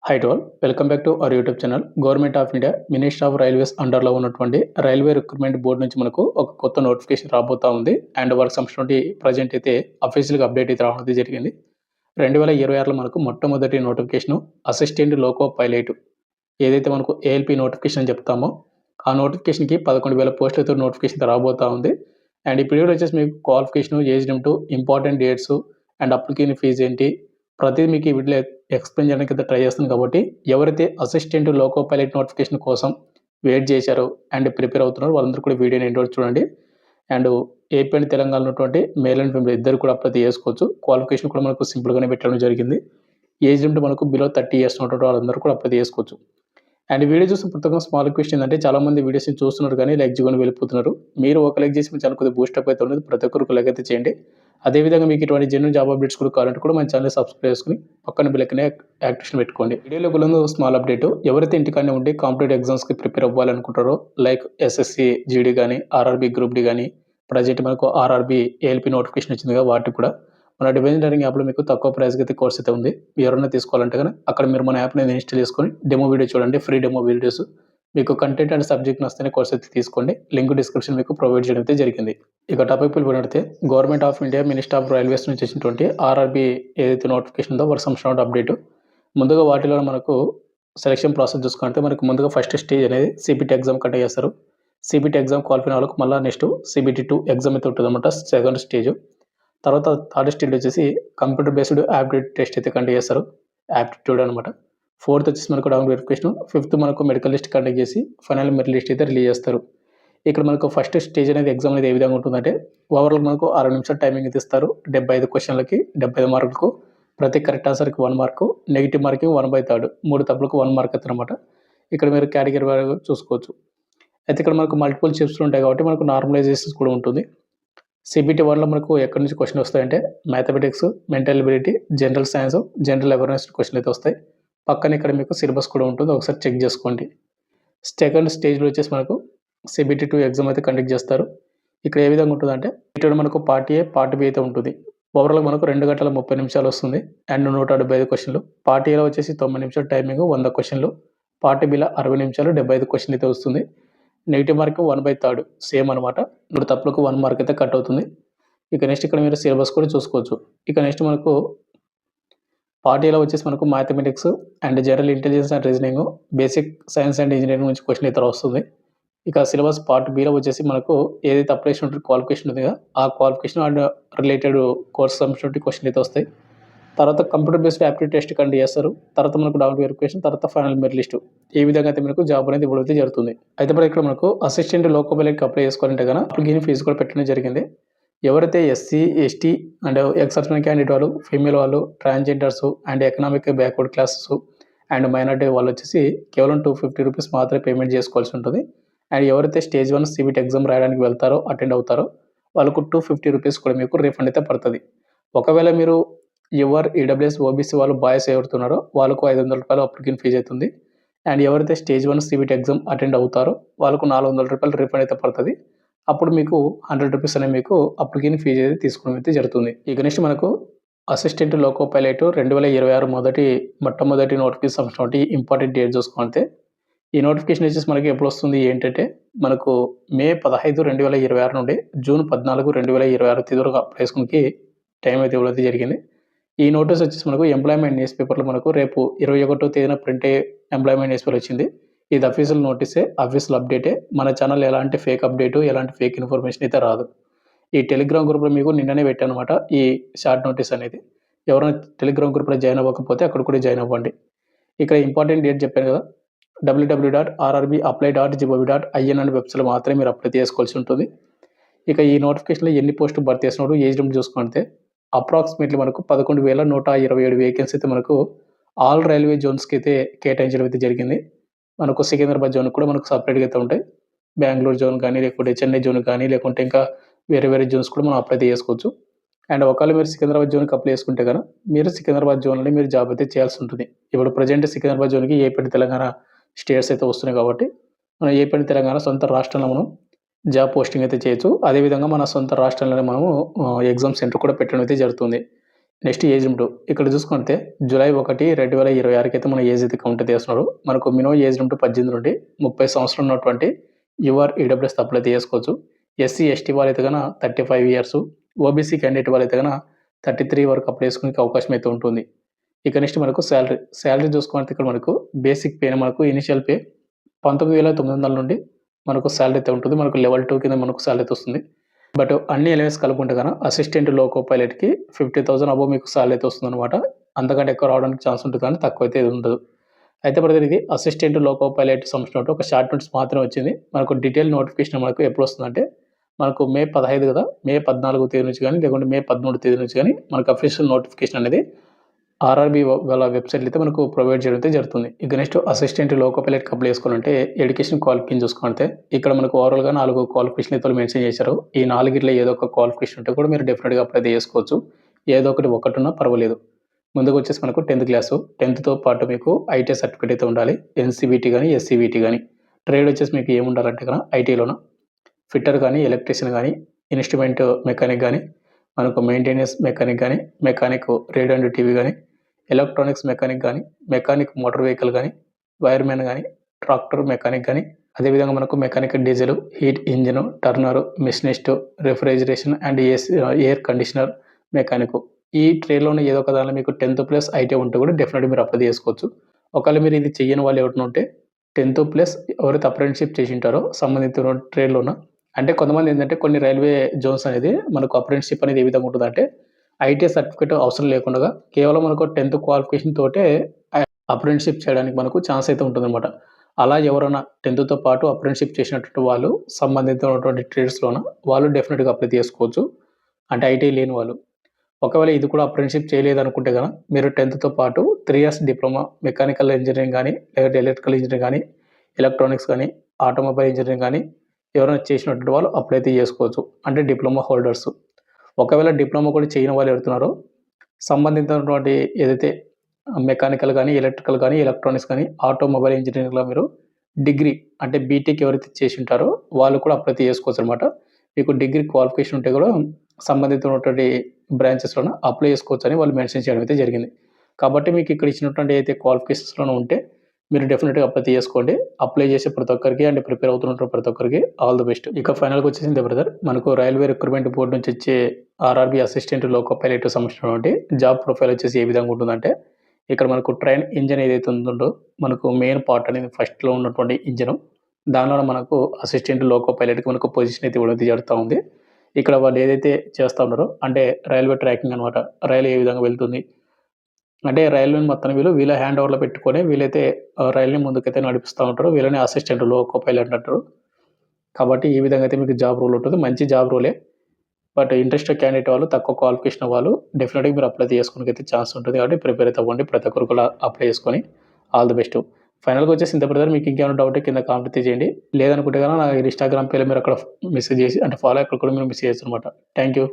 High to all welcome back to our YouTube channel. Government of India ministry of railways అండర్లో ఉన్నటువంటి railway recruitment board నుంచి మనకు ఒక కొత్త నోటిఫికేషన్ రాబోతా ఉంది. అండ్ వర్క్ సంబంధించి ప్రజెంట్ అయితే అఫీషియల్గా అప్డేట్ అయితే రావడం జరిగింది. 2026లో మనకు మొట్టమొదటి నోటిఫికేషన్ అసిస్టెంట్ లోకో పైలట్ ఏదైతే మనకు ఏఎల్పి నోటిఫికేషన్ అని చెప్తామో ఆ నోటిఫికేషన్కి 11,000 పోస్టులతో నోటిఫికేషన్ రాబోతా ఉంది. అండ్ ఈ పీరియడ్ వచ్చేసి మీకు qualification, age limit, important dates and application fees ఏంటి ప్రతిదీ మీకు ఈ వీడియోలో ఎక్స్ప్లెయిన్ చేయడానికి అయితే ట్రై చేస్తాను. కాబట్టి ఎవరైతే అసిస్టెంట్ లోకో పైలట్ నోటిఫికేషన్ కోసం వెయిట్ చేశారో అండ్ ప్రిపేర్ అవుతున్నారో వాళ్ళందరూ కూడా వీడియోని ఎండ్ వరకు చూడండి. అండ్ ఏపీ అండ్ తెలంగాణ ఉన్నటువంటి మేల్ అండ్ ఫీమేల్ ఇద్దరు కూడా అప్లై చేసుకోవచ్చు. క్వాలిఫికేషన్ కూడా మనకు సింపుల్గానే పెట్టడం జరిగింది. ఏజ్ లిమిట్ మనకు బిలో 30 ఇయర్స్ ఉన్నటువంటి వాళ్ళందరూ కూడా అప్లై చేసుకోవచ్చు. అండ్ వీడియో చూసిన ప్రతి స్మాల్ క్వశ్చన్ ఏంటంటే చాలామంది వీడియోస్ని చూస్తున్నారు కానీ లైక్ చేయని వెళ్ళిపోతున్నారు. మీరు ఒక లైక్ చేసి చాలా కొద్దిగా బూస్టప్ అయితే ఉండదు. ప్రతి ఒక్కరికి లైక్ అయితే చేయండి. అదేవిధంగా మీకు ఇటువంటి జెన్యూన్ జాబ్ అప్డేట్స్ కూడా కావాలంటే కూడా మన ఛానల్ సబ్స్క్రైబ్ చేసుకుని పక్కన బెల్ యాక్టివేషన్ పెట్టుకోండి. వీడియోలో కూడా స్మాల్ అప్డేట్ ఎవరైతే ఇంటికానే ఉండి కాంపిటేటివ్ ఎగ్జామ్స్కి ప్రిపేర్ అవ్వాలనుకుంటారో లైక్ ఎస్ఎస్సి జీడీ కానీ ఆర్ఆర్బీ గ్రూప్ డి కానీ ప్రజెంట్ మనకు ఆర్ఆర్బీ ఏఎల్పీ నోటిఫికేషన్ వచ్చిందిగా వాటికి కూడా మన డివైన్ లెర్నింగ్ యాప్లో మీకు తక్కువ ప్రైస్కి అయితే కోర్స్ అయితే ఉంది. ఎవరైనా తీసుకోవాలంటే కానీ అక్కడ మీరు మన యాప్ని ఇన్స్టాల్ చేసుకొని డెమో వీడియో చూడండి. ఫ్రీ డెమో వీడియోస్ మీకు కంటెంట్ అండ్ సబ్జెక్ట్ నచ్చితేనే కోర్స్ అయితే తీసుకోండి. లింక్ డిస్క్రిప్షన్ మీకు ప్రొవైడ్ చేయడం అయితే జరిగింది. ఇక టాపిక్ వెళ్ళిపోయినట్టే government of India minister of railways నుంచి వచ్చినటువంటి ఆర్ఆర్బీ ఏదైతే నోటిఫికేషన్ ఉందో వర్క్ సంబంధించిన అప్డేట్. ముందుగా వాటిలో మనకు సెలక్షన్ ప్రాసెస్ చూసుకుంటే మనకు ముందుగా ఫస్ట్ స్టేజ్ అనేది సిబిటి ఎగ్జామ్ కండక్ట్ చేస్తారు. సిబిటి ఎగ్జామ్ క్వాలిఫై వాళ్ళకు మళ్ళీ నెక్స్ట్ సిబిటి 2 ఎగ్జామ్ అయితే ఉంటుంది అనమాట. సెకండ్ స్టేజ్ తర్వాత థర్డ్ స్టేజ్ వచ్చేసి కంప్యూటర్ బేస్డ్ యాప్టిట్యూడ్ టెస్ట్ అయితే కండక్ట్ చేస్తారు. యాప్టిట్యూడ్ అనమాట. ఫోర్త్ వచ్చేసి మనకు డౌన్ వెరిఫికేషన్. ఫిఫ్త్ మనకు మెడికల్ లిస్ట్ కండక్ట్ చేసి ఫైనల్ మెరిట్ లిస్ట్ అయితే రిలీజ్ చేస్తారు. ఇక్కడ మనకు ఫస్ట్ స్టేజ్ అనేది ఎగ్జామ్ అనేది ఏ విధంగా ఉంటుందంటే ఓవరాల్ మనకు 60 నిమిషాలు టైమింగ్ అయితే ఇస్తారు. 75 క్వశ్చన్లకి 75 మార్కులకు ప్రతి కరెక్ట్ ఆన్సర్కి 1 మార్కు, నెగిటివ్ మార్కింగ్ 1/3, 3 తప్పులకు 1 మార్క్ అయితే అనమాట. ఇక్కడ మీరు కేటగిరీ వారీగా చూసుకోవచ్చు. అయితే ఇక్కడ మనకు మల్టిపుల్ చిప్స్ ఉంటాయి కాబట్టి మనకు నార్మలైజేషన్స్ కూడా ఉంటుంది. సిబిటి 1లో మనకు ఎక్కడి నుంచి క్వశ్చన్ వస్తాయంటే mathematics, mental ability, general science, general awareness question అయితే వస్తాయి. పక్కన ఇక్కడ మీకు సిలబస్ కూడా ఉంటుంది, ఒకసారి చెక్ చేసుకోండి. సెకండ్ స్టేజ్లో వచ్చేసి మనకు సిబిటి 2 ఎగ్జామ్ అయితే కండక్ట్ చేస్తారు. ఇక్కడ ఏ విధంగా ఉంటుందంటే ఇక్కడ మనకు పార్ట్ ఏ, పార్ట్ బి అయితే ఉంటుంది. ఓవరాల్ మనకు 2 గంటల 30 నిమిషాలు వస్తుంది అండ్ 175 క్వశ్చన్లు. పార్ట్ ఏలో వచ్చేసి 90 నిమిషాలు టైమింగ్, 100 క్వశ్చన్లు. పార్ట్ బిలో 60 నిమిషాలు 75 క్వశ్చన్ అయితే వస్తుంది. నెగిటివ్ మార్క్ 1/3 సేమ్ అనమాట. 3 తప్పులకు 1 మార్క్ అయితే కట్ అవుతుంది. ఇక నెక్స్ట్ ఇక్కడ మీరు సిలబస్ కూడా చూసుకోవచ్చు. ఇక నెక్స్ట్ మనకు పార్ట్ ఏలో వచ్చేసి మనకు mathematics and general intelligence and reasoning, basic science and engineering నుంచి క్వశ్చన్ అయితే వస్తుంది. ఇక సిలబస్ పార్ట్ బిలో వచ్చేసి మనకు ఏదైతే అప్లై చేసినటువంటి క్వాలిఫికేషన్ ఉందిగా ఆ క్వాలిఫికేషన్ అండ్ రిలేటెడ్ కోర్స్ సంబంధించిన క్వశ్చన్ అయితే వస్తాయి. తర్వాత computer based aptitude test conduct చేస్తారు. తర్వాత మనకు డౌన్ వెరిఫికేషన్, తర్వాత ఫైనల్ మెరిట్ లిస్ట్. ఈ విధంగా అయితే మనకు జాబ్ అనేది ఇవ్వడం అయితే జరుగుతుంది. అయితే మరి ఇక్కడ మనకు అసిస్టెంట్ లోకో పైలట్కి అప్లై చేసుకోవాలంటే కనుక అప్లికేషన్ ఫీజు కూడా పెట్టడం జరిగింది. ఎవరైతే SC, ST and ex servicemen candidate వాళ్ళు, ఫీమేల్ వాళ్ళు, transgenders and economic backward classes and minority వాళ్ళు వచ్చేసి కేవలం 250 రూపీస్ మాత్రమే పేమెంట్ చేసుకోవాల్సి ఉంటుంది. అండ్ ఎవరైతే స్టేజ్ 1 సిబిటి ఎగ్జామ్ రాయడానికి వెళ్తారో అటెండ్ అవుతారో వాళ్ళకు 250 రూపీస్ కూడా మీకు రీఫండ్ అయితే పడుతుంది. ఒకవేళ మీరు ఎవరు ఈడబ్ల్యూఎస్, ఓబీసీ వాళ్ళు బాయ్స్ ఎవరుతున్నారో వాళ్ళకు 500 రూపాయలు అప్లికేషన్ ఫీజు అవుతుంది. అండ్ ఎవరైతే స్టేజ్ 1 సిబిటి ఎగ్జామ్ అటెండ్ అవుతారో వాళ్ళకు 400 రూపాయలు రీఫండ్ అయితే పడుతుంది. అప్పుడు మీకు 100 రూపీస్ అనేది మీకు అప్లికేషన్ ఫీజు అయితే తీసుకోవడం అయితే జరుగుతుంది. ఇక నెక్స్ట్ మనకు అసిస్టెంట్ లోకో పైలట్ 2026 మొట్టమొదటి నోటిఫికేషన్ సంబంధించి ఇంపార్టెంట్ డేట్ చూసుకుంటే ఈ నోటిఫికేషన్ వచ్చేసి మనకి ఎప్పుడు వస్తుంది ఏంటంటే మనకు మే 15, 2026 నుండి జూన్ 14, 2026 తేదీ వరకు అప్లై చేసుకునికి టైం అయితే ఇవ్వడం జరిగింది. ఈ నోటీస్ వచ్చేసి మనకు ఎంప్లాయ్మెంట్ న్యూస్ పేపర్లో మనకు రేపు 21వ తేదీన ప్రింట్ అయ్యే ఎంప్లాయ్మెంట్ న్యూస్ పేపర్ వచ్చింది. ఇది అఫీషియల్ నోటీసే, అఫీషియల్ అప్డేటే. మన ఛానల్ ఎలాంటి ఫేక్ అప్డేటు, ఎలాంటి ఫేక్ ఇన్ఫర్మేషన్ అయితే రాదు. ఈ టెలిగ్రామ్ గ్రూప్లో మీకు నిన్ననే పెట్టాను అనమాట ఈ షార్ట్ నోటీస్ అనేది. ఎవరైనా టెలిగ్రామ్ గ్రూప్లో జాయిన్ అవ్వకపోతే అక్కడ కూడా జాయిన్ అవ్వండి. ఇక్కడ ఇంపార్టెంట్ డేట్ చెప్పాను కదా, www.rrbapply.gov.in అనే వెబ్సైట్లో మాత్రమే మీరు అప్లై చేసుకోవాల్సి ఉంటుంది. ఇక ఈ నోటిఫికేషన్లో ఎన్ని పోస్టులు భర్తీ చేసినప్పుడు ఏజ్ లిమిట్ చూసుకుంటే అప్రాక్సిమేట్లీ మనకు 11,127 వేకెన్సీ అయితే మనకు ఆల్ రైల్వే జోన్స్కి అయితే కేటాయించడం అయితే జరిగింది. మనకు సికింద్రాబాద్ జోన్ కూడా మనకు సపరేట్గా అయితే ఉంటాయి. బెంగళూరు జోన్ కానీ, లేకుంటే చెన్నై జోన్ కానీ, లేకుంటే ఇంకా వేరే వేరే జోన్స్ కూడా మనం అప్లై చేసుకోవచ్చు. అండ్ ఒకవేళ మీరు సికింద్రాబాద్ జోన్కి అప్లై చేసుకుంటే కనుక మీరు సికింద్రాబాద్ జోన్లో మీరు జాబ్ అయితే చేయాల్సి ఉంటుంది. ఇప్పుడు ప్రజెంట్ సికింద్రాబాద్ జోన్కి ఏపీ అండ్ తెలంగాణ స్టేట్స్ అయితే వస్తున్నాయి కాబట్టి మనం ఏపీ అండ్ తెలంగాణ సొంత రాష్ట్రంలో మనం జాబ్ పోస్టింగ్ అయితే చేయొచ్చు. అదేవిధంగా మన సొంత రాష్ట్రంలోనే మనము ఎగ్జామ్ సెంటర్ కూడా పెట్టడం అయితే జరుగుతుంది. నెక్స్ట్ ఏజ్ లిమిట్ ఇక్కడ చూసుకుంటే జూలై 1, 2026 అయితే మన ఏజ్ అయితే కౌంట్ చేస్తున్నారు. మనకు మినిమం ఏజ్ లిమిట్ 18 నుండి 30 సంవత్సరాలు ఉన్నటువంటి యువర్ ఈడబ్ల్యూఎస్ అప్లై చేసుకోవచ్చు. ఎస్సీ, ఎస్టీ వాళ్ళైతే గన 35 ఇయర్స్, ఓబీసీ క్యాండిడేట్ వాళ్ళైతే గన 33 వరకు అప్లై చేసుకునే అవకాశం అయితే ఉంటుంది. ఇక నెక్స్ట్ మనకు శాలరీ చూసుకుంటే ఇక్కడ మనకు బేసిక్ పే మనకు ఇనిషియల్ పే 19,900 నుండి మనకు శాలరీ అయితే ఉంటుంది. మనకు లెవెల్ 2 కింద మనకు శాలరీ అయితే వస్తుంది. బట్ అన్ని ఎలిమెంట్స్ కలుపుకుంటే కనుక అసిస్టెంట్ లోకో పైలట్‌కి 50,000 అబోవ్ మీకు శాలరీ అయితే వస్తుందన్నమాట. అంతకంటే ఎక్కువ రావడానికి ఛాన్స్ ఉంటుంది కానీ తక్కువ అయితే ఉండదు. అయితే బ్రదర్ ఇది అసిస్టెంట్ లోకో పైలట్ సంబంధించినట్టు ఒక షార్ట్ నోట్స్ మాత్రమే వచ్చింది. మనకు డీటెయిల్ నోటిఫికేషన్ మనకు ఎప్పుడు వస్తుందంటే మనకు మే 15 కదా, మే 14 తేదీ నుంచి కానీ లేకుంటే మే 13 తేదీ నుంచి కానీ మనకు అఫీషియల్ నోటిఫికేషన్ అనేది ఆర్ఆర్‌బీ వాళ్ళ వెబ్‌సైట్‌లో అయితే మనకు ప్రొవైడ్ చేయడం అయితే జరుగుతుంది. ఇక నెక్స్ట్ అసిస్టెంట్ లోకో పైలట్‌కి అప్లై చేసుకోవాలంటే ఎడ్యుకేషన్ క్వాలిఫికేషన్ చూసుకుంటే ఇక్కడ మనకు ఓవరాల్‌గా 4 క్వాలిఫికేషన్ అయితే మెన్షన్ చేశారు. ఈ 4 ఏదో ఒక క్వాలిఫికేషన్ ఉంటే కూడా మీరు డెఫినిట్‌గా అప్లై చేసుకోవచ్చు. ఏదో ఒకటున్నా పర్వాలేదు. ముందుగా వచ్చేసి మనకు 10th క్లాసు, 10థ్‌తో పాటు మీకు ఐటీఐ సర్టిఫికేట్ అయితే ఉండాలి. ఎన్సీవీటీ గానీ, ఎస్సీవీటీ గానీ. ట్రేడ్ వచ్చేసి మీకు ఏముండాలంటే ఇక్కడ ఐటీఐలోన ఫిట్టర్ గానీ, ఎలక్ట్రీషియన్ గానీ, ఇన్‌స్ట్రుమెంట్ మెకానిక్ గానీ, మనకు మెయింటెనెన్స్ మెకానిక్ గానీ, మెకానిక్ రేడియో అండ్ టీవీ గానీ, ఎలక్ట్రానిక్స్ మెకానిక్ గానీ, మెకానిక్ మోటార్ వెహికల్ గానీ, వైర్‌మెన్ గానీ, ట్రాక్టర్ మెకానిక్ గానీ, అదేవిధంగా మనకు mechanic diesel, heat engine, Turner, machinist, refrigeration and air conditioner mechanic. ఈ ట్రేడ్‌లోనే ఏదో ఒక దానిలో మీకు 10th ప్లస్ ఐటీఐ ఉంటే కూడా డెఫినెట్‌గా మీరు అప్లై చేసుకోవచ్చు. ఒకవేళ మీరు ఇది చెయ్యని వాళ్ళు ఎవరైనా ఉంటే 10th ప్లస్ ఎవరైతే అప్రెంటిస్‌షిప్ చేసి ఉంటారో సంబంధిత ట్రేడ్‌లోన అంటే కొంతమంది ఏంటంటే కొన్ని రైల్వే జోన్స్ అనేది మనకు అప్రెంటిస్‌షిప్ అనేది ఏ విధంగా ఉంటుందంటే ఐటీఐ సర్టిఫికేట్ అవసరం లేకుండా కేవలం మనకు 10th క్వాలిఫికేషన్ తోటే అప్రెంటిస్‌షిప్ చేయడానికి మనకు ఛాన్స్ అయితే ఉంటుందన్నమాట. అలా ఎవరైనా 10థ్‌తో పాటు అప్రెంటిస్‌షిప్ చేసినటువంటి వాళ్ళు సంబంధితమైనటువంటి ట్రేడ్స్‌లోన వాళ్ళు డెఫినెట్‌గా అప్లై చేసుకోవచ్చు. అంటే ఐటీఐ లేని వాళ్ళు. ఒకవేళ ఇది కూడా అప్రెంటిస్‌షిప్ చేయలేదనుకుంటే గన మీరు 10థ్‌తో పాటు 3 ఇయర్స్ డిప్లొమా మెకానికల్ ఇంజినీరింగ్ గానీ, లేదంటే ఎలక్ట్రికల్ ఇంజినీరింగ్ గానీ, ఎలక్ట్రానిక్స్ గానీ, ఆటోమొబైల్ ఇంజినీరింగ్ గానీ ఎవరైనా చేసినటువంటి వాళ్ళు అప్లై అయితే చేసుకోవచ్చు. అంటే డిప్లొమా హోల్డర్స్. ఒకవేళ డిప్లొమా కూడా చేయని వాళ్ళు ఎవరుతున్నారో సంబంధించినటువంటి ఏదైతే మెకానికల్ గానీ, ఎలక్ట్రికల్ గానీ, ఎలక్ట్రానిక్స్ గానీ, ఆటోమొబైల్ ఇంజినీరింగ్‌లో మీరు డిగ్రీ అంటే బీటెక్ ఎవరైతే చేసి ఉంటారో వాళ్ళు కూడా అప్లై చేసుకోవచ్చనమాట. మీకు డిగ్రీ క్వాలిఫికేషన్ ఉంటే కూడా సంబంధితమైనటువంటి బ్రాంచెస్‌లోన అప్లై చేసుకోవచ్చని వాళ్ళు మెన్షన్ చేయడం అయితే జరిగింది. కాబట్టి మీకు ఇక్కడ ఇచ్చినటువంటి అయితే క్వాలిఫికేషన్స్‌లోనే ఉంటే మీరు డెఫినిట్‌గా అప్లై చేసుకోండి. అప్లై చేసే ప్రతి ఒక్కరికి అండ్ ప్రిపేర్ అవుతున్న ప్రతి ఒక్కరికి ఆల్ ది బెస్ట్. ఇక ఫైనల్‌గా వచ్చేసింది బ్రదర్ మనకు రైల్వే రిక్రూట్మెంట్ బోర్డ్ నుంచి వచ్చే ఆర్ఆర్‌బీ అసిస్టెంట్ లోకో పైలట్ సంబంధించినటువంటి జాబ్ ప్రొఫైల్ వచ్చేసి ఏ విధంగా ఉంటుందంటే ఇక్కడ మనకు ట్రైన్ ఇంజిన్ ఏదైతే ఉంటుందో మనకు మెయిన్ పార్ట్ అనేది ఫస్ట్‌లో ఉన్నటువంటి ఇంజిన్ దానిలో మనకు అసిస్టెంట్ లోకో పైలట్‌కి మనకు పొజిషన్ అయితే ఇవ్వడం జరుగుతా ఉంది. ఇక్కడ వాళ్ళు ఏదైతే చేస్తా ఉన్నారో అంటే రైల్వే ట్రాకింగ్ అనమాట. రైలు ఏ విధంగా వెళ్తుంది. అంటే రైల్వేని మొత్తాన్ని వీళ్ళ హ్యాండ్ ఓవర్‌లో పెట్టుకొని వీళ్ళైతే రైలుని ముందుకైతే నడిపిస్తా ఉంటారు. వీళ్ళని అసిస్టెంట్ లోకో పైలట్ అంటారు. కాబట్టి ఈ విధంగా అయితే మీకు జాబ్ రోల్ ఉంటుంది. మంచి జాబ్ రోలే. బట్ ఇంట్రెస్టెడ్ క్యాండిడేట్ వాళ్ళు తక్కువ క్వాలిఫికేషన్ వాళ్ళు డెఫినిట్‌గా మీరు అప్లై చేసుకోవడానికైతే ఛాన్స్ ఉంటుంది. కాబట్టి ప్రిపేర్ అయితే అవ్వండి. ప్రతి ఒక్కరు కూడా అప్లై చేసుకొని ఆల్ ది బెస్ట్. ఫైనల్‌గా వచ్చేసి ఇంత బ్రదర్ మీకు ఇంకేమైనా డౌట్ కింద కామెంట్ చేయండి. లేదనుకుంటే గనక నా ఇన్‌స్టాగ్రామ్ పేజ్‌లో మీరు అక్కడ మెసేజ్ చేసి అంటే ఫాలో అక్కడ కూడా మీరు మెసేజ్ చేయొచ్చనమాట. Thank you.